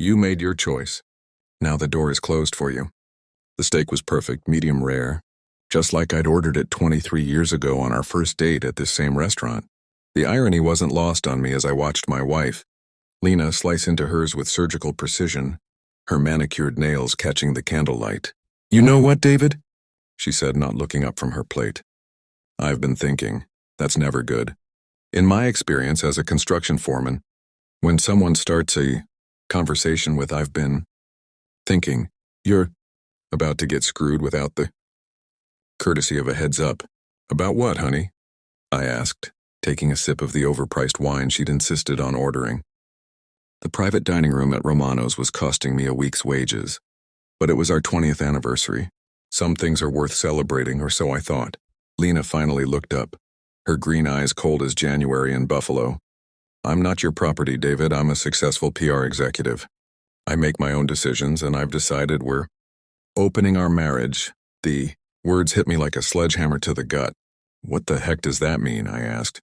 You made your choice. Now the door is closed for you. The steak was perfect, medium rare, just like I'd ordered it 23 years ago on our first date at this same restaurant. The irony wasn't lost on me as I watched my wife, Lena, slice into hers with surgical precision, her manicured nails catching the candlelight. "You know what, David?" she said, not looking up from her plate. "I've been thinking. That's never good. In my experience as a construction foreman, when someone starts a conversation with "I've been thinking," you're about to get screwed without the courtesy of a heads up. "About what, honey?" I asked, taking a sip of the overpriced wine she'd insisted on ordering. The private dining room at Romano's was costing me a week's wages, but it was our 20th anniversary. Some things are worth celebrating, or so I thought. Lena finally looked up, her green eyes cold as January in Buffalo. "I'm not your property, David. I'm a successful PR executive. I make my own decisions, and I've decided we're opening our marriage." The words hit me like a sledgehammer to the gut. "What the heck does that mean?" I asked.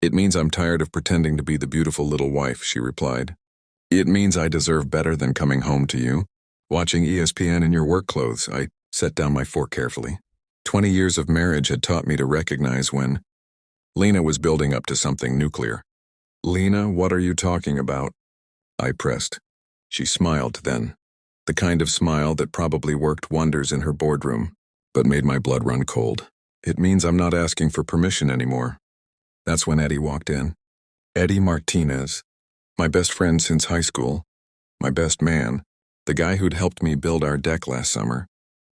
"It means I'm tired of pretending to be the beautiful little wife," she replied. "It means I deserve better than coming home to you, watching ESPN in your work clothes." I set down my fork carefully. 20 years of marriage had taught me to recognize when Lena was building up to something nuclear. "Lena, what are you talking about?" I pressed. She smiled then, the kind of smile that probably worked wonders in her boardroom, but made my blood run cold. "It means I'm not asking for permission anymore." That's when Eddie walked in. Eddie Martinez, my best friend since high school, my best man, the guy who'd helped me build our deck last summer,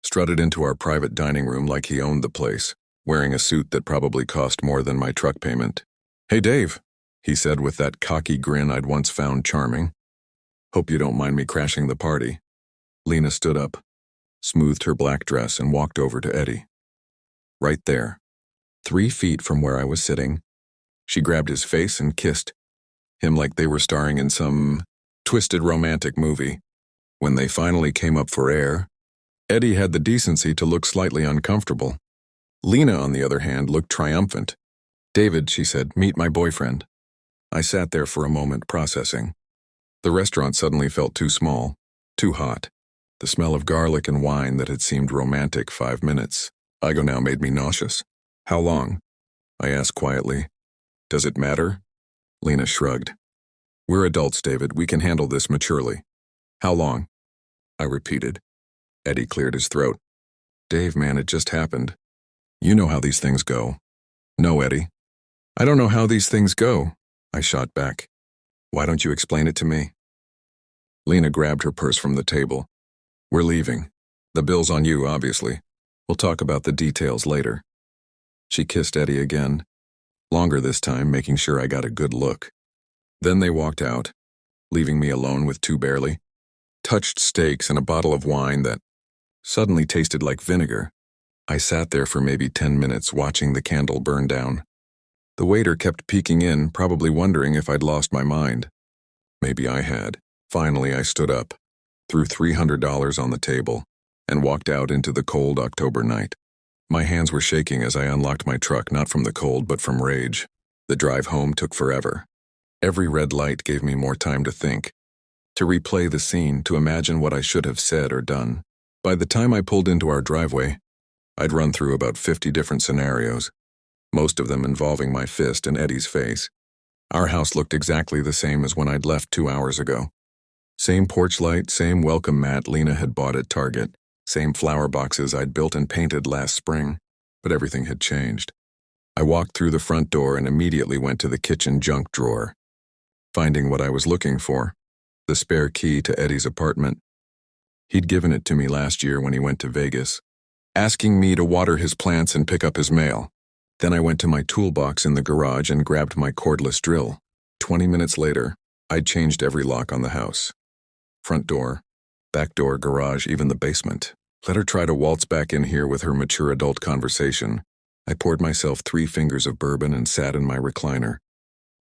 strutted into our private dining room like he owned the place, wearing a suit that probably cost more than my truck payment. "Hey, Dave," he said with that cocky grin I'd once found charming. "Hope you don't mind me crashing the party." Lena stood up, smoothed her black dress, and walked over to Eddie. Right there, 3 feet from where I was sitting, she grabbed his face and kissed him like they were starring in some twisted romantic movie. When they finally came up for air, Eddie had the decency to look slightly uncomfortable. Lena, on the other hand, looked triumphant. "David," she said, "meet my boyfriend." I sat there for a moment, processing. The restaurant suddenly felt too small, too hot. The smell of garlic and wine that had seemed romantic 5 minutes ago now made me nauseous. "How long?" I asked quietly. "Does it matter?" Lena shrugged. "We're adults, David. We can handle this maturely." "How long?" I repeated. Eddie cleared his throat. "Dave, man, it just happened. You know how these things go." "No, Eddie. I don't know how these things go," I shot back. "Why don't you explain it to me?" Lena grabbed her purse from the table. "We're leaving. The bill's on you, obviously. We'll talk about the details later." She kissed Eddie again, longer this time, making sure I got a good look. Then they walked out, leaving me alone with 2 barely touched steaks and a bottle of wine that suddenly tasted like vinegar. I sat there for maybe 10 minutes watching the candle burn down. The waiter kept peeking in, probably wondering if I'd lost my mind. Maybe I had. Finally, I stood up, threw $300 on the table, and walked out into the cold October night. My hands were shaking as I unlocked my truck, not from the cold, but from rage. The drive home took forever. Every red light gave me more time to think, to replay the scene, to imagine what I should have said or done. By the time I pulled into our driveway, I'd run through about 50 different scenarios, most of them involving my fist in Eddie's face. Our house looked exactly the same as when I'd left 2 hours ago. Same porch light, same welcome mat Lena had bought at Target, same flower boxes I'd built and painted last spring, but everything had changed. I walked through the front door and immediately went to the kitchen junk drawer, finding what I was looking for, the spare key to Eddie's apartment. He'd given it to me last year when he went to Vegas, asking me to water his plants and pick up his mail. Then I went to my toolbox in the garage and grabbed my cordless drill. 20 minutes later, I'd changed every lock on the house. Front door, back door, garage, even the basement. Let her try to waltz back in here with her mature adult conversation. I poured myself 3 fingers of bourbon and sat in my recliner.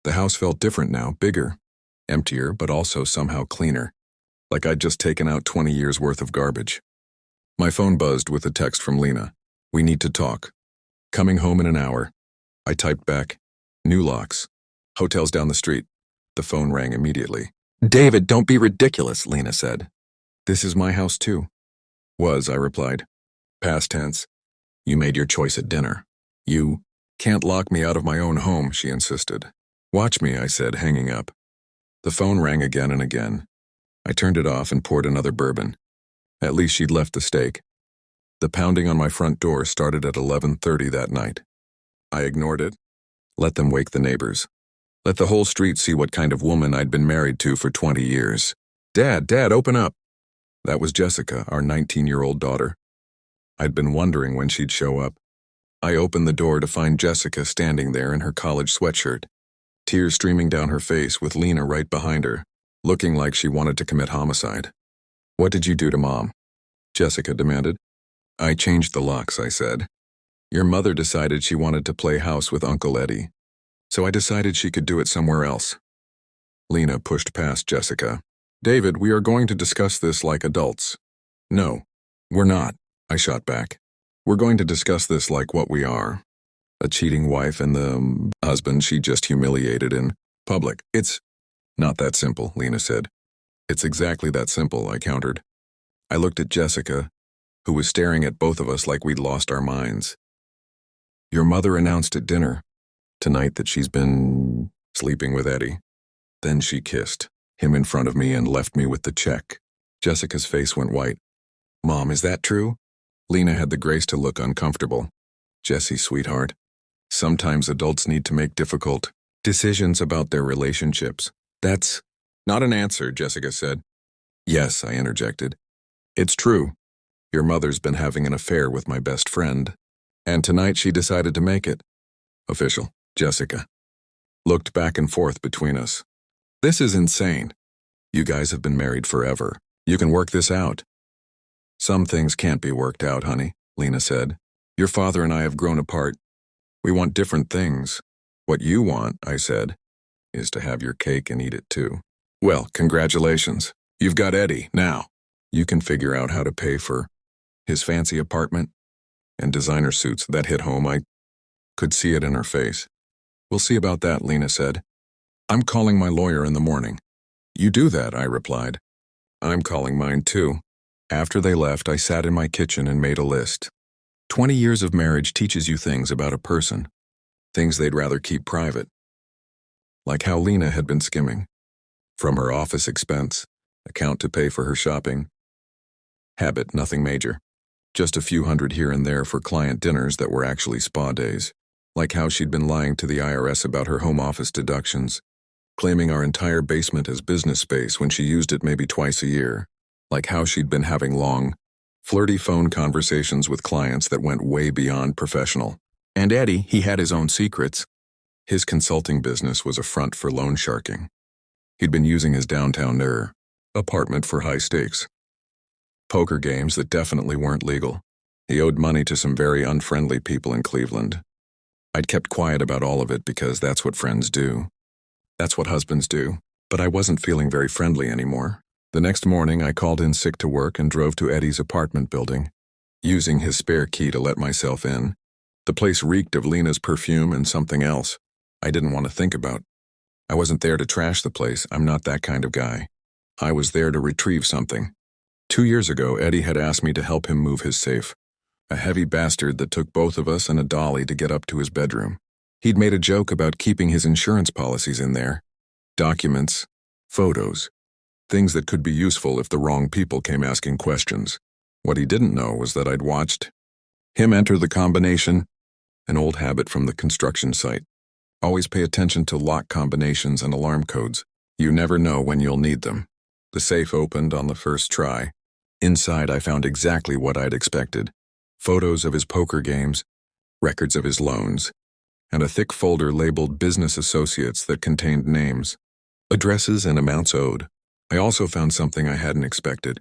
The house felt different now, bigger, emptier, but also somehow cleaner, like I'd just taken out 20 years' worth of garbage. My phone buzzed with a text from Lena. "We need to talk. Coming home in an hour." I typed back, "New locks. Hotel's down the street." The phone rang immediately. David, don't be ridiculous, Lena said. This is my house too. Was, I replied. Past tense. You made your choice at dinner. You can't lock me out of my own home, she insisted. Watch me, I said, hanging up. The phone rang again and again. I turned it off and poured another bourbon. At least she'd left the steak. The pounding on my front door started at 11:30 that night. I ignored it. Let them wake the neighbors. Let the whole street see what kind of woman I'd been married to for 20 years. Dad, open up. That was Jessica, our 19-year-old daughter. I'd been wondering when she'd show up. I opened the door to find Jessica standing there in her college sweatshirt, tears streaming down her face with Lena right behind her, looking like she wanted to commit homicide. What did you do to Mom? Jessica demanded. I changed the locks, I said. Your mother decided she wanted to play house with Uncle Eddie, so I decided she could do it somewhere else. Lena pushed past Jessica. David, we are going to discuss this like adults. No, we're not, I shot back. We're going to discuss this like what we are. A cheating wife and the husband she just humiliated in public. It's not that simple, Lena said. It's exactly that simple, I countered. I looked at Jessica, who was staring at both of us like we'd lost our minds. Your mother announced at dinner tonight that she's been sleeping with Eddie. Then she kissed him in front of me and left me with the check. Jessica's face went white. Mom, is that true? Lena had the grace to look uncomfortable. Jessie, sweetheart, sometimes adults need to make difficult decisions about their relationships. That's not an answer, Jessica said. Yes, I interjected. It's true. Your mother's been having an affair with my best friend, and tonight she decided to make it official. Jessica looked back and forth between us. This is insane. You guys have been married forever. You can work this out. Some things can't be worked out, honey, Lena said. Your father and I have grown apart. We want different things. What you want, I said, is to have your cake and eat it too. Well, congratulations. You've got Eddie now. You can figure out how to pay for his fancy apartment and designer suits. That hit home. I could see it in her face. We'll see about that, Lena said. I'm calling my lawyer in the morning. You do that, I replied. I'm calling mine too. After they left, I sat in my kitchen and made a list. 20 years of marriage teaches you things about a person, things they'd rather keep private. Like how Lena had been skimming from her office expense account to pay for her shopping. Habit, nothing major. Just a few hundred here and there for client dinners that were actually spa days. Like how she'd been lying to the IRS about her home office deductions, claiming our entire basement as business space when she used it maybe twice a year. Like how she'd been having long, flirty phone conversations with clients that went way beyond professional. And Eddie, he had his own secrets. His consulting business was a front for loan sharking. He'd been using his downtown apartment for high stakes poker games that definitely weren't legal. He owed money to some very unfriendly people in Cleveland. I'd kept quiet about all of it because that's what friends do. That's what husbands do. But I wasn't feeling very friendly anymore. The next morning, I called in sick to work and drove to Eddie's apartment building, using his spare key to let myself in. The place reeked of Lena's perfume and something else I didn't want to think about. I wasn't there to trash the place. I'm not that kind of guy. I was there to retrieve something. 2 years ago, Eddie had asked me to help him move his safe, a heavy bastard that took both of us and a dolly to get up to his bedroom. He'd made a joke about keeping his insurance policies in there, documents, photos, things that could be useful if the wrong people came asking questions. What he didn't know was that I'd watched him enter the combination, an old habit from the construction site. Always pay attention to lock combinations and alarm codes. You never know when you'll need them. The safe opened on the first try. Inside, I found exactly what I'd expected. Photos of his poker games, records of his loans, and a thick folder labeled business associates that contained names, addresses, and amounts owed. I also found something I hadn't expected.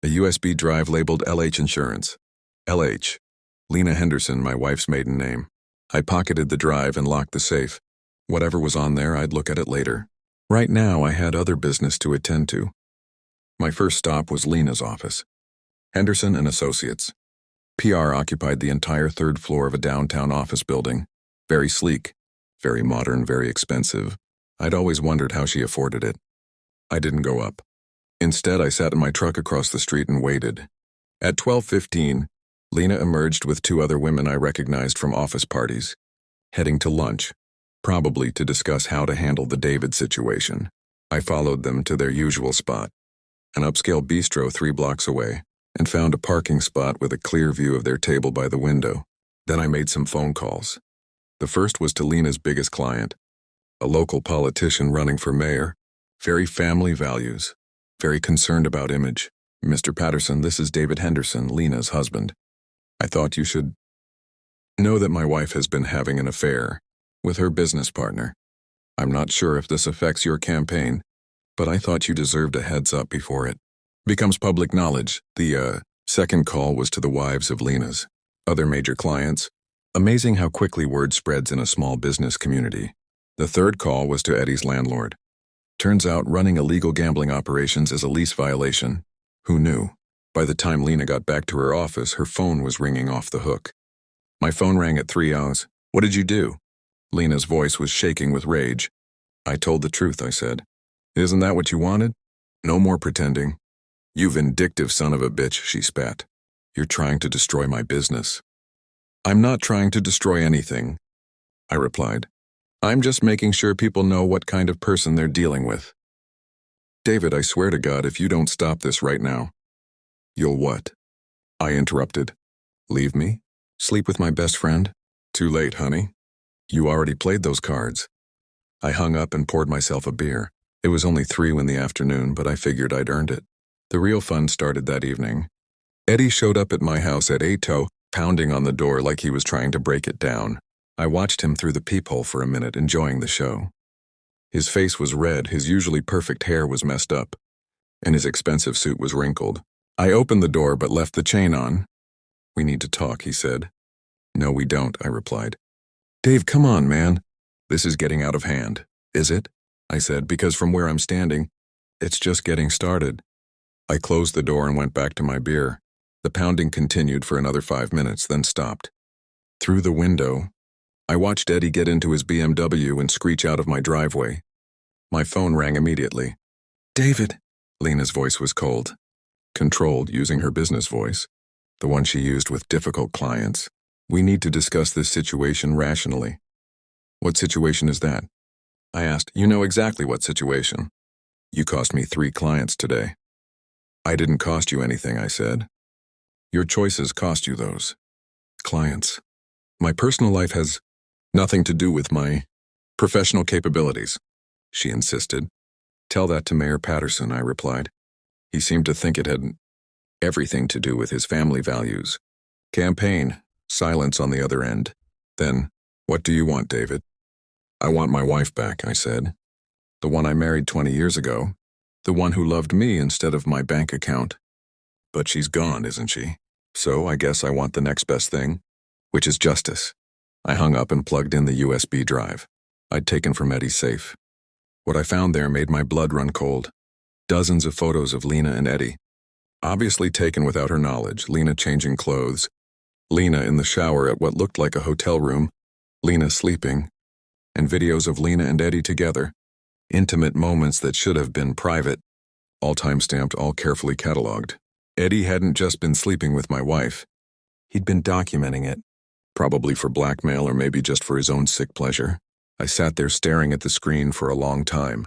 A USB drive labeled LH Insurance. LH. Lena Henderson, my wife's maiden name. I pocketed the drive and locked the safe. Whatever was on there, I'd look at it later. Right now, I had other business to attend to. My first stop was Lena's office. Henderson and Associates. PR occupied the entire third floor of a downtown office building. Very sleek, very modern, very expensive. I'd always wondered how she afforded it. I didn't go up. Instead, I sat in my truck across the street and waited. At 12:15, Lena emerged with two other women I recognized from office parties, heading to lunch, probably to discuss how to handle the David situation. I followed them to their usual spot, an upscale bistro 3 blocks away, and found a parking spot with a clear view of their table by the window. Then I made some phone calls. The first was to Lena's biggest client, a local politician running for mayor, very family values, very concerned about image. Mr. Patterson, this is David Henderson, Lena's husband. I thought you should know that my wife has been having an affair with her business partner. I'm not sure if this affects your campaign, but I thought you deserved a heads up before it becomes public knowledge. The second call was to the wives of Lena's other major clients. Amazing how quickly word spreads in a small business community. The third call was to Eddie's landlord. Turns out running illegal gambling operations is a lease violation. Who knew? By the time Lena got back to her office, her phone was ringing off the hook. My phone rang at 3 hours. What did you do? Lena's voice was shaking with rage. I told the truth, I said. Isn't that what you wanted? No more pretending. You vindictive son of a bitch, she spat. You're trying to destroy my business. I'm not trying to destroy anything, I replied. I'm just making sure people know what kind of person they're dealing with. David, I swear to God, if you don't stop this right now. You'll what? I interrupted. Leave me? Sleep with my best friend? Too late, honey. You already played those cards. I hung up and poured myself a beer. It was only 3 in the afternoon, but I figured I'd earned it. The real fun started that evening. Eddie showed up at my house at 8, pounding on the door like he was trying to break it down. I watched him through the peephole for a minute, enjoying the show. His face was red, his usually perfect hair was messed up, and his expensive suit was wrinkled. I opened the door but left the chain on. We need to talk, he said. No, we don't, I replied. Dave, come on, man. This is getting out of hand. Is it? I said, because from where I'm standing, it's just getting started. I closed the door and went back to my beer. The pounding continued for another 5 minutes, then stopped. Through the window, I watched Eddie get into his BMW and screech out of my driveway. My phone rang immediately. David. Lena's voice was cold, controlled, using her business voice, the one she used with difficult clients. We need to discuss this situation rationally. What situation is that? I asked. You know exactly what situation. You cost me 3 clients today. I didn't cost you anything, I said. Your choices cost you those clients. My personal life has nothing to do with my professional capabilities, she insisted. Tell that to Mayor Patterson, I replied. He seemed to think it had everything to do with his family values. Campaign, silence on the other end. Then, what do you want, David? I want my wife back, I said. The one I married 20 years ago. The one who loved me instead of my bank account. But she's gone, isn't she? So I guess I want the next best thing, which is justice. I hung up and plugged in the USB drive I'd taken from Eddie's safe. What I found there made my blood run cold. Dozens of photos of Lena and Eddie. Obviously taken without her knowledge, Lena changing clothes, Lena in the shower at what looked like a hotel room, Lena sleeping, and videos of Lena and Eddie together. Intimate moments that should have been private, all time-stamped, all carefully cataloged. Eddie hadn't just been sleeping with my wife. He'd been documenting it, probably for blackmail or maybe just for his own sick pleasure. I sat there staring at the screen for a long time.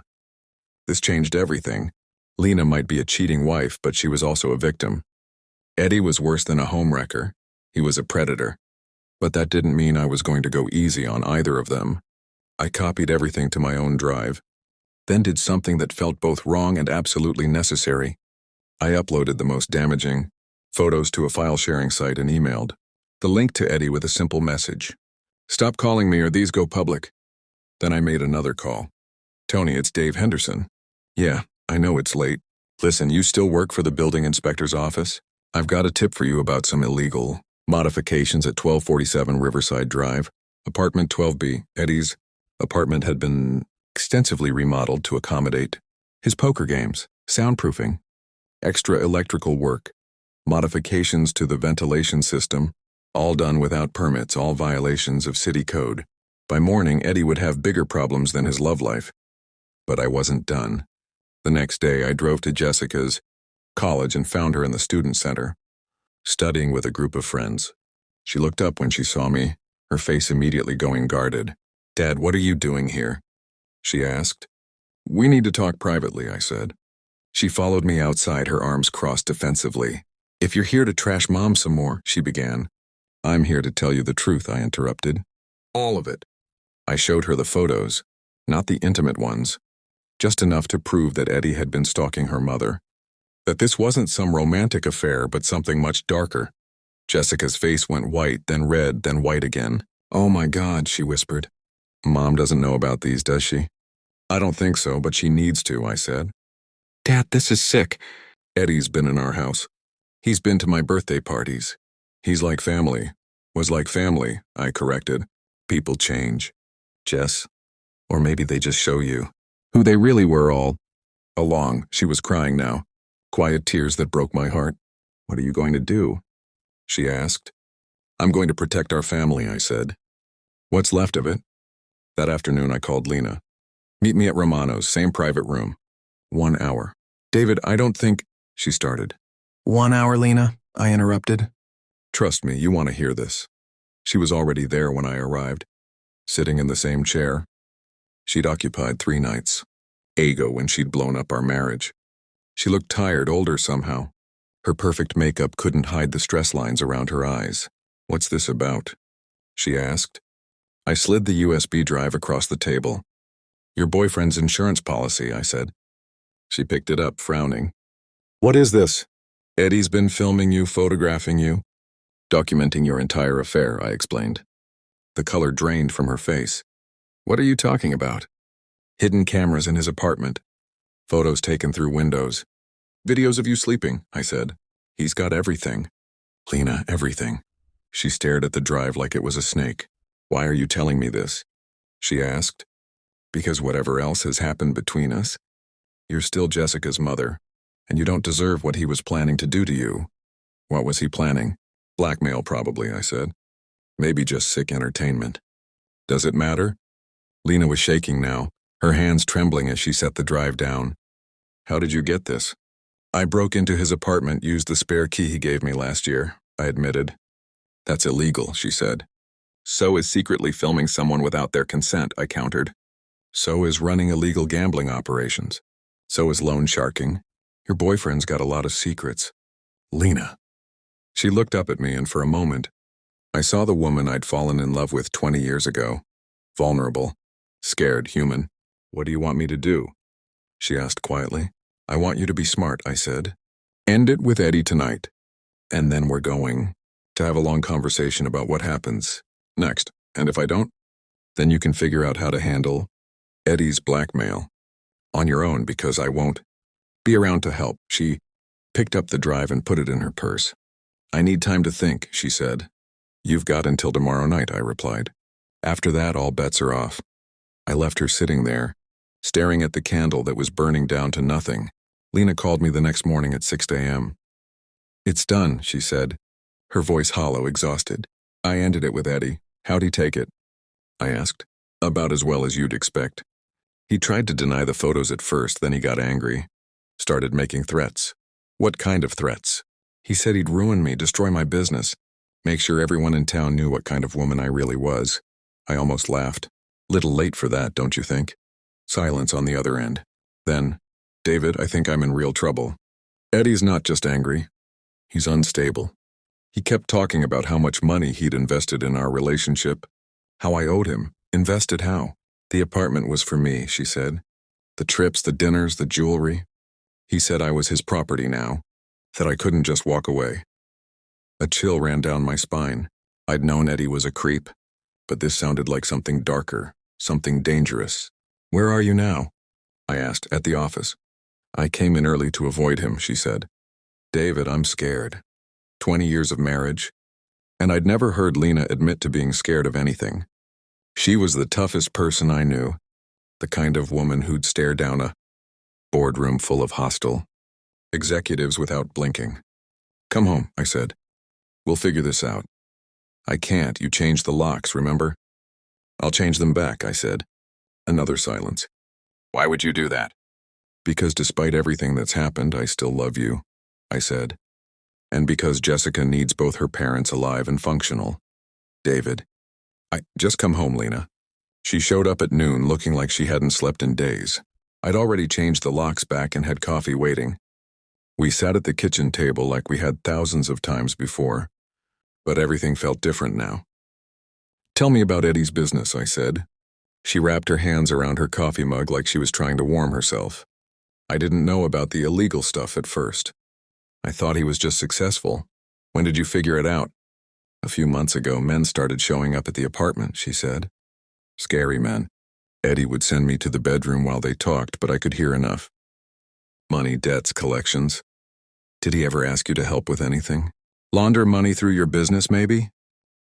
This changed everything. Lena might be a cheating wife, but she was also a victim. Eddie was worse than a homewrecker. He was a predator. But that didn't mean I was going to go easy on either of them. I copied everything to my own drive, then did something that felt both wrong and absolutely necessary. I uploaded the most damaging photos to a file-sharing site and emailed the link to Eddie with a simple message. Stop calling me or these go public. Then I made another call. Tony, it's Dave Henderson. Yeah, I know it's late. Listen, you still work for the building inspector's office? I've got a tip for you about some illegal modifications at 1247 Riverside Drive, apartment 12B. Eddie's apartment had been extensively remodeled to accommodate his poker games, soundproofing, extra electrical work, modifications to the ventilation system, all done without permits, all violations of city code. By morning, Eddie would have bigger problems than his love life. But I wasn't done. The next day, I drove to Jessica's college and found her in the student center, studying with a group of friends. She looked up when she saw me, her face immediately going guarded. "Dad, what are you doing here?" she asked. "We need to talk privately," I said. She followed me outside, her arms crossed defensively. "If you're here to trash Mom some more," she began. "I'm here to tell you the truth," I interrupted. "All of it." I showed her the photos, not the intimate ones, just enough to prove that Eddie had been stalking her mother. That this wasn't some romantic affair, but something much darker. Jessica's face went white, then red, then white again. "Oh my God," she whispered. "Mom doesn't know about these, does she?" "I don't think so, but she needs to," I said. "Dad, this is sick." "Eddie's been in our house. He's been to my birthday parties. He's like family. Was like family," I corrected. "People change, Jess. Or maybe they just show you who they really were all along." She was crying now, quiet tears that broke my heart. "What are you going to do?" she asked. "I'm going to protect our family," I said. "What's left of it?" That afternoon I called Lena. "Meet me at Romano's, same private room. 1 hour. "David, I don't think," she started. "1 hour, Lena," I interrupted. "Trust me, you want to hear this." She was already there when I arrived, sitting in the same chair. She'd occupied 3 nights, ago when she'd blown up our marriage. She looked tired, older somehow. Her perfect makeup couldn't hide the stress lines around her eyes. "What's this about?" she asked. I slid the USB drive across the table. "Your boyfriend's insurance policy," I said. She picked it up, frowning. "What is this?" "Eddie's been filming you, photographing you, documenting your entire affair," I explained. The color drained from her face. "What are you talking about?" "Hidden cameras in his apartment. Photos taken through windows. Videos of you sleeping," I said. "He's got everything." "Lena, everything." She stared at the drive like it was a snake. "Why are you telling me this?" she asked. "Because whatever else has happened between us, you're still Jessica's mother, and you don't deserve what he was planning to do to you." "What was he planning?" "Blackmail, probably," I said. "Maybe just sick entertainment." "Does it matter?" Lena was shaking now, her hands trembling as she set the drive down. "How did you get this?" "I broke into his apartment, used the spare key he gave me last year," I admitted. "That's illegal," she said. "So is secretly filming someone without their consent," I countered. "So is running illegal gambling operations. So is loan sharking. Your boyfriend's got a lot of secrets." "Lena." She looked up at me, and for a moment, I saw the woman I'd fallen in love with 20 years ago. Vulnerable, scared, human. "What do you want me to do?" she asked quietly. "I want you to be smart," I said. "End it with Eddie tonight. And then we're going to have a long conversation about what happens next. And if I don't, then you can figure out how to handle Eddie's blackmail on your own, because I won't be around to help." She picked up the drive and put it in her purse. "I need time to think," she said. "You've got until tomorrow night," I replied. "After that, all bets are off." I left her sitting there, staring at the candle that was burning down to nothing. Lena called me the next morning at 6 a.m. "It's done," she said, her voice hollow, exhausted. "I ended it with Eddie. How'd he take it?" I asked. "About as well as you'd expect. He tried to deny the photos at first, then he got angry. Started making threats." "What kind of threats?" "He said he'd ruin me, destroy my business, make sure everyone in town knew what kind of woman I really was." I almost laughed. "Little late for that, don't you think?" Silence on the other end. Then, "David, I think I'm in real trouble. Eddie's not just angry. He's unstable. He kept talking about how much money he'd invested in our relationship, how I owed him. Invested how? The apartment was for me," she said. "The trips, the dinners, the jewelry. He said I was his property now, that I couldn't just walk away." A chill ran down my spine. I'd known Eddie was a creep, but this sounded like something darker, something dangerous. "Where are you now?" I asked. "At the office." "I came in early to avoid him," she said. "David, I'm scared. 20 years of marriage." And I'd never heard Lena admit to being scared of anything. She was the toughest person I knew, the kind of woman who'd stare down a boardroom full of hostile executives without blinking. "Come home," I said. "We'll figure this out." "I can't. You changed the locks, remember?" "I'll change them back," I said. Another silence. "Why would you do that?" Because despite everything that's happened, I still love you, I said. And because Jessica needs both her parents alive and functional. David. I just come home, Lena. She showed up at noon looking like she hadn't slept in days. I'd already changed the locks back and had coffee waiting. We sat at the kitchen table like we had thousands of times before, but everything felt different now. Tell me about Eddie's business, I said. She wrapped her hands around her coffee mug like she was trying to warm herself. I didn't know about the illegal stuff at first. I thought he was just successful. When did you figure it out? A few months ago, men started showing up at the apartment, she said. Scary men. Eddie would send me to the bedroom while they talked, but I could hear enough. Money, debts, collections. Did he ever ask you to help with anything? Launder money through your business, maybe?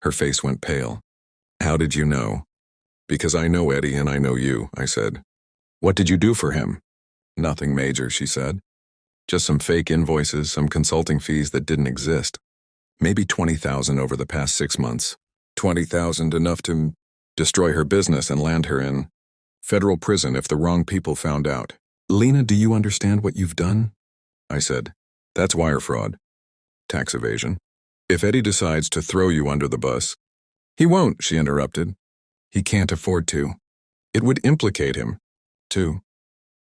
Her face went pale. How did you know? Because I know Eddie and I know you, I said. What did you do for him? Nothing major, she said. Just some fake invoices, some consulting fees that didn't exist. Maybe $20,000 over the past 6 months. $20,000 enough to destroy her business and land her in federal prison if the wrong people found out. Lena, do you understand what you've done? I said. That's wire fraud. Tax evasion. If Eddie decides to throw you under the bus. He won't, she interrupted. He can't afford to. It would implicate him, too.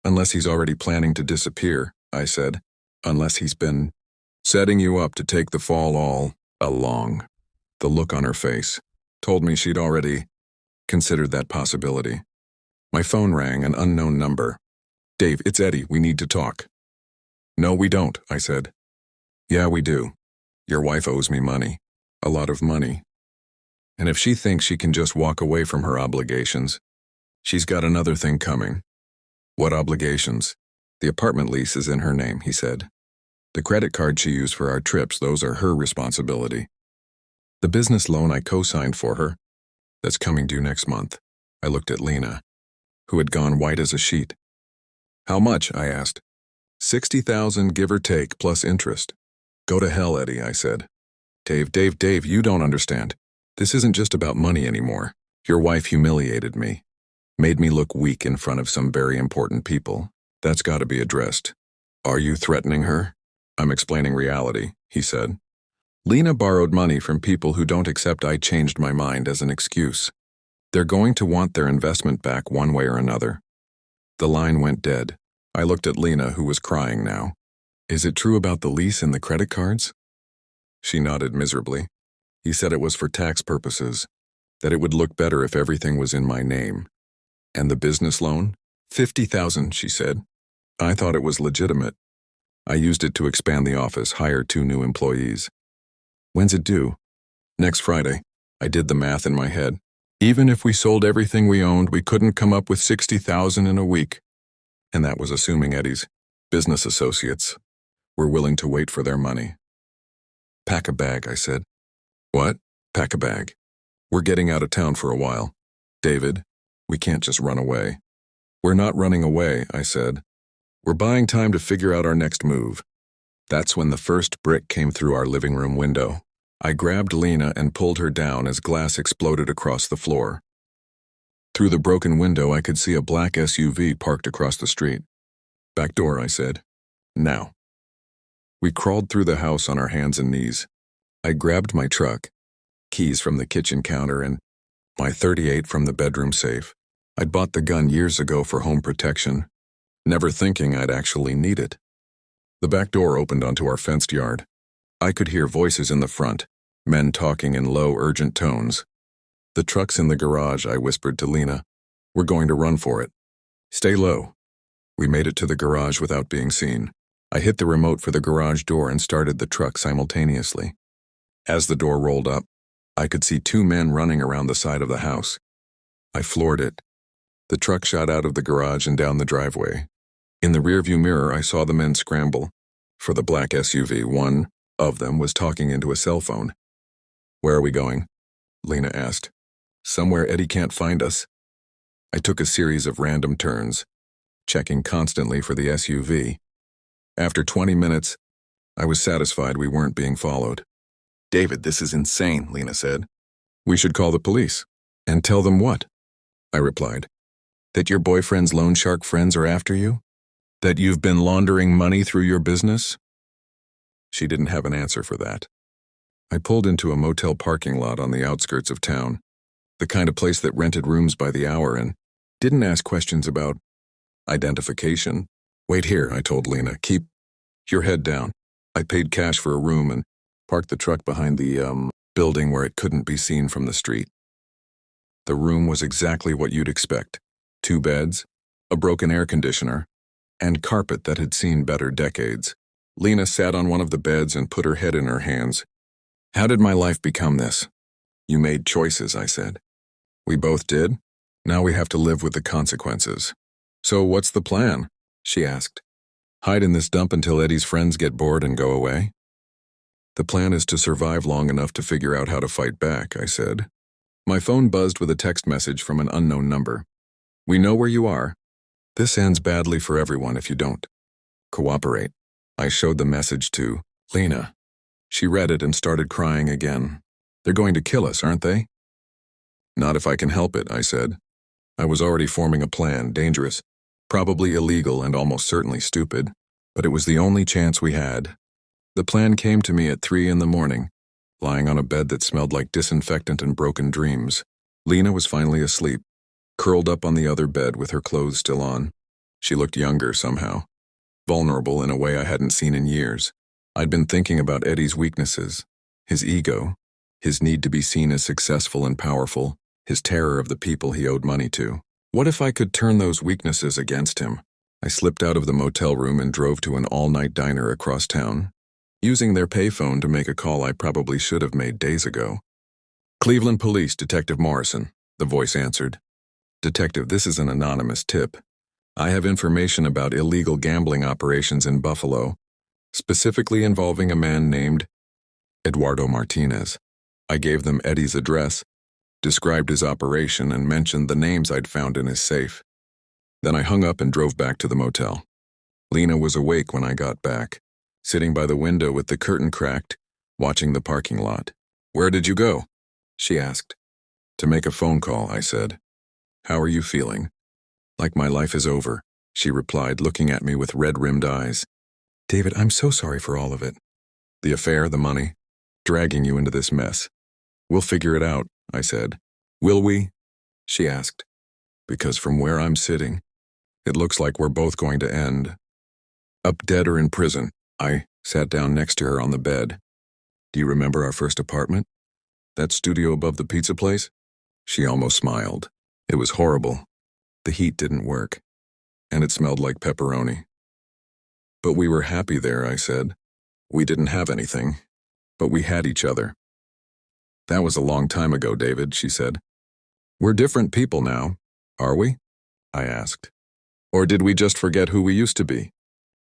Unless he's already planning to disappear, I said. Unless he's been setting you up to take the fall all along. The look on her face told me she'd already considered that possibility. My phone rang, an unknown number. Dave, it's Eddie. We need to talk. No, we don't, I said. Yeah, we do. Your wife owes me money. A lot of money. And if she thinks she can just walk away from her obligations, she's got another thing coming. What obligations? The apartment lease is in her name, he said. The credit card she used for our trips, those are her responsibility. The business loan I co-signed for her, that's coming due next month. I looked at Lena, who had gone white as a sheet. How much? I asked. $60,000 give or take, plus interest. Go to hell, Eddie, I said. Dave, you don't understand. This isn't just about money anymore. Your wife humiliated me. Made me look weak in front of some very important people. That's got to be addressed. Are you threatening her? I'm explaining reality, he said. Lena borrowed money from people who don't accept I changed my mind as an excuse. They're going to want their investment back one way or another. The line went dead. I looked at Lena, who was crying now. Is it true about the lease and the credit cards? She nodded miserably. He said it was for tax purposes, that it would look better if everything was in my name. And the business loan? $50,000, she said. I thought it was legitimate. I used it to expand the office, hire 2 new employees. When's it due? Next Friday. I did the math in my head. Even if we sold everything we owned, we couldn't come up with $60,000 in a week. And that was assuming Eddie's business associates were willing to wait for their money. Pack a bag, I said. What? Pack a bag. We're getting out of town for a while. David, we can't just run away. We're not running away, I said. We're buying time to figure out our next move. That's when the first brick came through our living room window. I grabbed Lena and pulled her down as glass exploded across the floor. Through the broken window, I could see a black SUV parked across the street. Back door, I said. Now. We crawled through the house on our hands and knees. I grabbed my truck, keys from the kitchen counter, and my .38 from the bedroom safe. I'd bought the gun years ago for home protection, never thinking I'd actually need it. The back door opened onto our fenced yard. I could hear voices in the front, men talking in low, urgent tones. The truck's in the garage, I whispered to Lena. We're going to run for it. Stay low. We made it to the garage without being seen. I hit the remote for the garage door and started the truck simultaneously. As the door rolled up, I could see 2 men running around the side of the house. I floored it. The truck shot out of the garage and down the driveway. In the rearview mirror, I saw the men scramble for the black SUV. One of them was talking into a cell phone. Where are we going? Lena asked. Somewhere Eddie can't find us. I took a series of random turns, checking constantly for the SUV. After 20 minutes, I was satisfied we weren't being followed. David, this is insane, Lena said. We should call the police. And tell them what? I replied. That your boyfriend's loan shark friends are after you? That you've been laundering money through your business? She didn't have an answer for that. I pulled into a motel parking lot on the outskirts of town, the kind of place that rented rooms by the hour and didn't ask questions about identification. Wait here, I told Lena. Keep your head down. I paid cash for a room and parked the truck behind the, building where it couldn't be seen from the street. The room was exactly what you'd expect. 2 beds, a broken air conditioner, and carpet that had seen better decades. Lena sat on one of the beds and put her head in her hands. How did my life become this? You made choices, I said. We both did. Now we have to live with the consequences. So what's the plan? She asked. Hide in this dump until Eddie's friends get bored and go away? The plan is to survive long enough to figure out how to fight back, I said. My phone buzzed with a text message from an unknown number. We know where you are. This ends badly for everyone if you don't cooperate. I showed the message to Lena. She read it and started crying again. They're going to kill us, aren't they? Not if I can help it, I said. I was already forming a plan, dangerous, probably illegal and almost certainly stupid, but it was the only chance we had. The plan came to me at 3 a.m, lying on a bed that smelled like disinfectant and broken dreams. Lena was finally asleep, curled up on the other bed with her clothes still on. She looked younger somehow, vulnerable in a way I hadn't seen in years. I'd been thinking about Eddie's weaknesses, his ego, his need to be seen as successful and powerful, his terror of the people he owed money to. What if I could turn those weaknesses against him? I slipped out of the motel room and drove to an all-night diner across town, using their payphone to make a call I probably should have made days ago. Cleveland Police, Detective Morrison, the voice answered. Detective, this is an anonymous tip. I have information about illegal gambling operations in Buffalo, specifically involving a man named Eduardo Martinez. I gave them Eddie's address, described his operation, and mentioned the names I'd found in his safe. Then I hung up and drove back to the motel. Lena was awake when I got back, sitting by the window with the curtain cracked, watching the parking lot. Where did you go? She asked. To make a phone call, I said. How are you feeling? Like my life is over, she replied, looking at me with red-rimmed eyes. David, I'm so sorry for all of it. The affair, the money, dragging you into this mess. We'll figure it out, I said. Will we? She asked. Because from where I'm sitting, it looks like we're both going to end up dead or in prison. I sat down next to her on the bed. Do you remember our first apartment? That studio above the pizza place? She almost smiled. It was horrible. The heat didn't work, and it smelled like pepperoni. But we were happy there, I said. We didn't have anything, but we had each other. That was a long time ago, David, she said. We're different people now, are we? I asked. Or did we just forget who we used to be?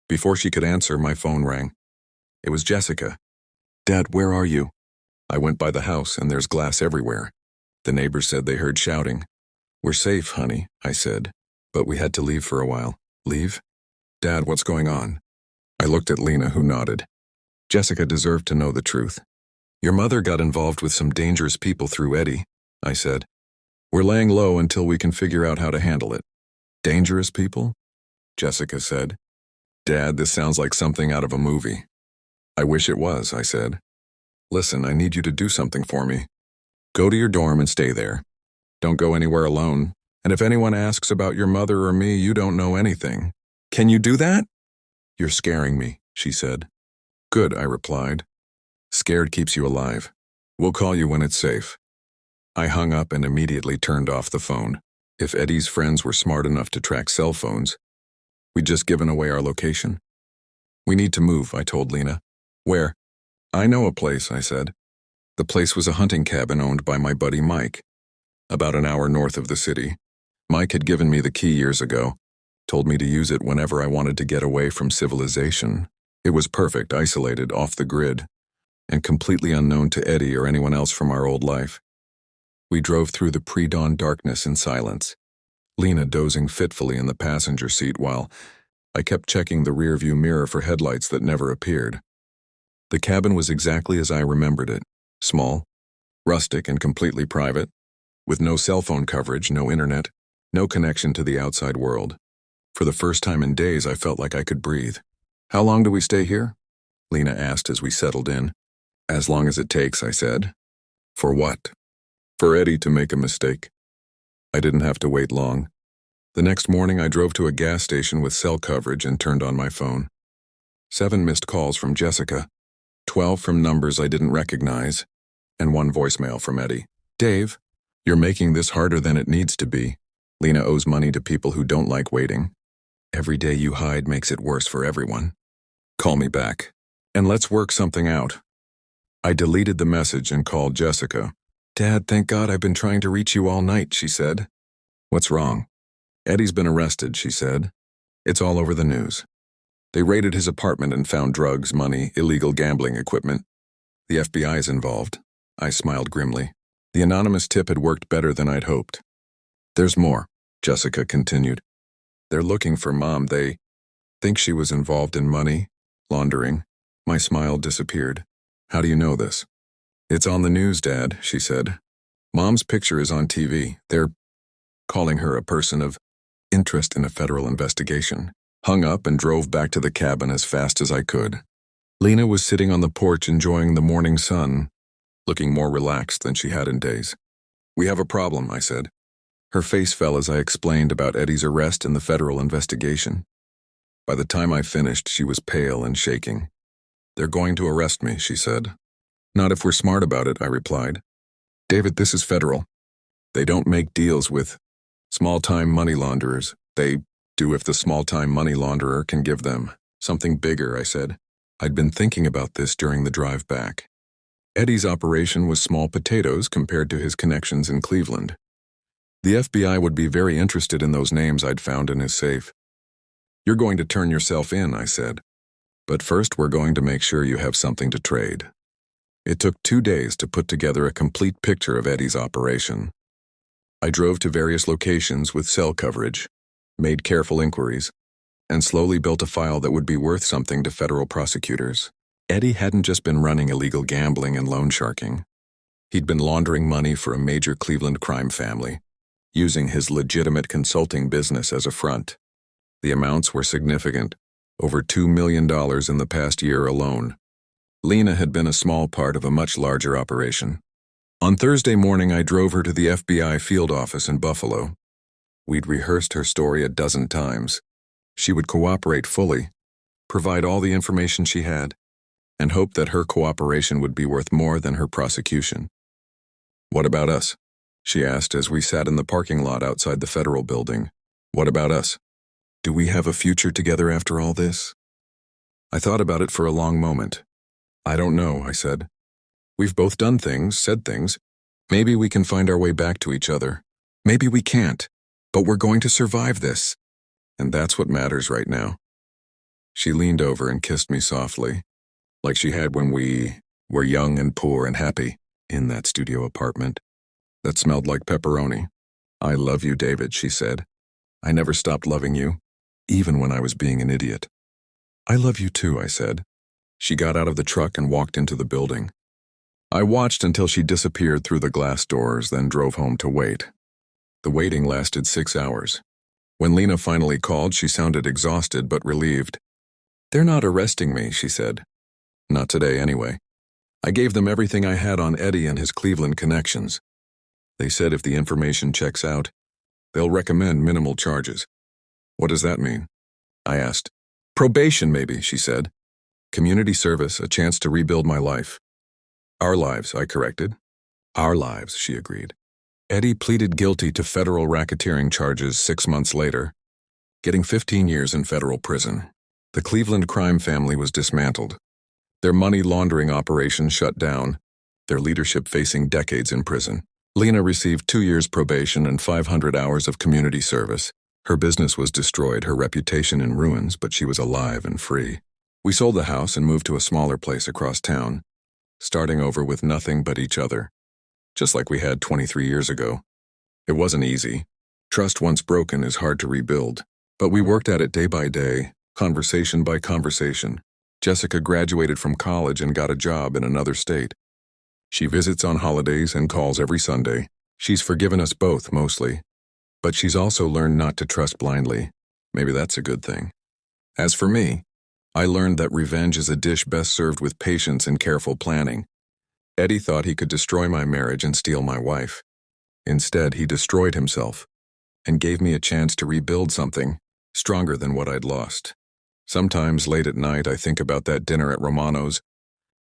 Before she could answer, my phone rang. It was Jessica. Dad, where are you? I went by the house, and there's glass everywhere. The neighbors said they heard shouting. We're safe, honey, I said, but we had to leave for a while. Leave? Dad, what's going on? I looked at Lena, who nodded. Jessica deserved to know the truth. Your mother got involved with some dangerous people through Eddie, I said. We're laying low until we can figure out how to handle it. Dangerous people? Jessica said. Dad, this sounds like something out of a movie. I wish it was, I said. Listen, I need you to do something for me. Go to your dorm and stay there. Don't go anywhere alone. And if anyone asks about your mother or me, you don't know anything. Can you do that? You're scaring me, she said. Good, I replied. Scared keeps you alive. We'll call you when it's safe. I hung up and immediately turned off the phone. If Eddie's friends were smart enough to track cell phones, we'd just given away our location. We need to move, I told Lena. Where? I know a place, I said. The place was a hunting cabin owned by my buddy Mike, about an hour north of the city. Mike had given me the key years ago, told me to use it whenever I wanted to get away from civilization. It was perfect, isolated, off the grid, and completely unknown to Eddie or anyone else from our old life. We drove through the pre-dawn darkness in silence, Lena dozing fitfully in the passenger seat while I kept checking the rearview mirror for headlights that never appeared. The cabin was exactly as I remembered it, small, rustic, and completely private, with no cell phone coverage, no internet, no connection to the outside world. For the first time in days, I felt like I could breathe. "How long do we stay here?" Lena asked as we settled in. "As long as it takes," I said. "For what?" "For Eddie to make a mistake." I didn't have to wait long. The next morning, I drove to a gas station with cell coverage and turned on my phone. 7 missed calls from Jessica, 12 from numbers I didn't recognize, and 1 voicemail from Eddie. "Dave, you're making this harder than it needs to be. Lena owes money to people who don't like waiting. Every day you hide makes it worse for everyone. Call me back, and let's work something out." I deleted the message and called Jessica. "Dad, thank God I've been trying to reach you all night," she said. "What's wrong?" "Eddie's been arrested," she said. "It's all over the news. They raided his apartment and found drugs, money, illegal gambling equipment. The FBI's involved." I smiled grimly. The anonymous tip had worked better than I'd hoped. "There's more," Jessica continued. "They're looking for Mom. They think she was involved in money laundering." My smile disappeared. "How do you know this?" "It's on the news, Dad," she said. "Mom's picture is on TV. They're calling her a person of interest in a federal investigation." Hung up and drove back to the cabin as fast as I could. Lena was sitting on the porch enjoying the morning sun, looking more relaxed than she had in days. "We have a problem," I said. Her face fell as I explained about Eddie's arrest and the federal investigation. By the time I finished, she was pale and shaking. "They're going to arrest me," she said. "Not if we're smart about it," I replied. "David, this is federal. They don't make deals with small-time money launderers. They do if the small-time money launderer can give them something bigger," I said. I'd been thinking about this during the drive back. Eddie's operation was small potatoes compared to his connections in Cleveland. The FBI would be very interested in those names I'd found in his safe. "You're going to turn yourself in," I said. "But first we're going to make sure you have something to trade." It took 2 days to put together a complete picture of Eddie's operation. I drove to various locations with cell coverage, made careful inquiries, and slowly built a file that would be worth something to federal prosecutors. Eddie hadn't just been running illegal gambling and loan sharking. He'd been laundering money for a major Cleveland crime family, using his legitimate consulting business as a front. The amounts were significant, over $2 million in the past year alone. Lena had been a small part of a much larger operation. On Thursday morning, I drove her to the FBI field office in Buffalo. We'd rehearsed her story a dozen times. She would cooperate fully, provide all the information she had, and hope that her cooperation would be worth more than her prosecution. "What about us?" she asked as we sat in the parking lot outside the federal building. "What about us? Do we have a future together after all this?" I thought about it for a long moment. "I don't know," I said. "We've both done things, said things. Maybe we can find our way back to each other. Maybe we can't. But we're going to survive this. And that's what matters right now." She leaned over and kissed me softly, like she had when we were young and poor and happy in that studio apartment that smelled like pepperoni. "I love you, David," she said. "I never stopped loving you, even when I was being an idiot." "I love you too," I said. She got out of the truck and walked into the building. I watched until she disappeared through the glass doors, then drove home to wait. The waiting lasted 6 hours. When Lena finally called, she sounded exhausted but relieved. "They're not arresting me," she said. "Not today, anyway. I gave them everything I had on Eddie and his Cleveland connections. They said if the information checks out, they'll recommend minimal charges." "What does that mean?" I asked. "Probation, maybe," she said. "Community service, a chance to rebuild my life." "Our lives," I corrected. "Our lives," she agreed. Eddie pleaded guilty to federal racketeering charges 6 months later, getting 15 years in federal prison. The Cleveland crime family was dismantled. Their money laundering operation shut down, their leadership facing decades in prison. Lena received 2 years probation and 500 hours of community service. Her business was destroyed, her reputation in ruins, but she was alive and free. We sold the house and moved to a smaller place across town, starting over with nothing but each other, just like we had 23 years ago. It wasn't easy. Trust once broken is hard to rebuild, but we worked at it day by day, conversation by conversation. Jessica graduated from college and got a job in another state. She visits on holidays and calls every Sunday. She's forgiven us both, mostly. But she's also learned not to trust blindly. Maybe that's a good thing. As for me, I learned that revenge is a dish best served with patience and careful planning. Eddie thought he could destroy my marriage and steal my wife. Instead, he destroyed himself and gave me a chance to rebuild something stronger than what I'd lost. Sometimes late at night, I think about that dinner at Romano's,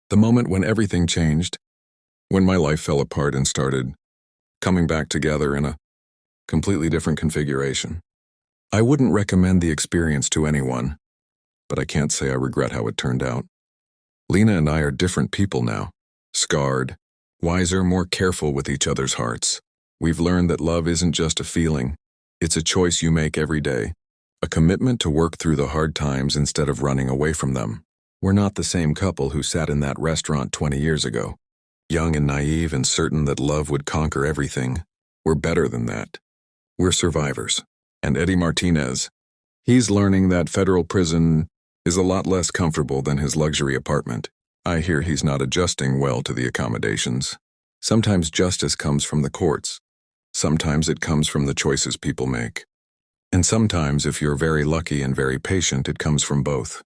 the moment when everything changed, when my life fell apart and started coming back together in a completely different configuration. I wouldn't recommend the experience to anyone, but I can't say I regret how it turned out. Lena and I are different people now, scarred, wiser, more careful with each other's hearts. We've learned that love isn't just a feeling, it's a choice you make every day, a commitment to work through the hard times instead of running away from them. We're not the same couple who sat in that restaurant 20 years ago, young and naive and certain that love would conquer everything. We're better than that. We're survivors. And Eddie Martinez, he's learning that federal prison is a lot less comfortable than his luxury apartment. I hear he's not adjusting well to the accommodations. Sometimes justice comes from the courts. Sometimes it comes from the choices people make. And sometimes, if you're very lucky and very patient, it comes from both.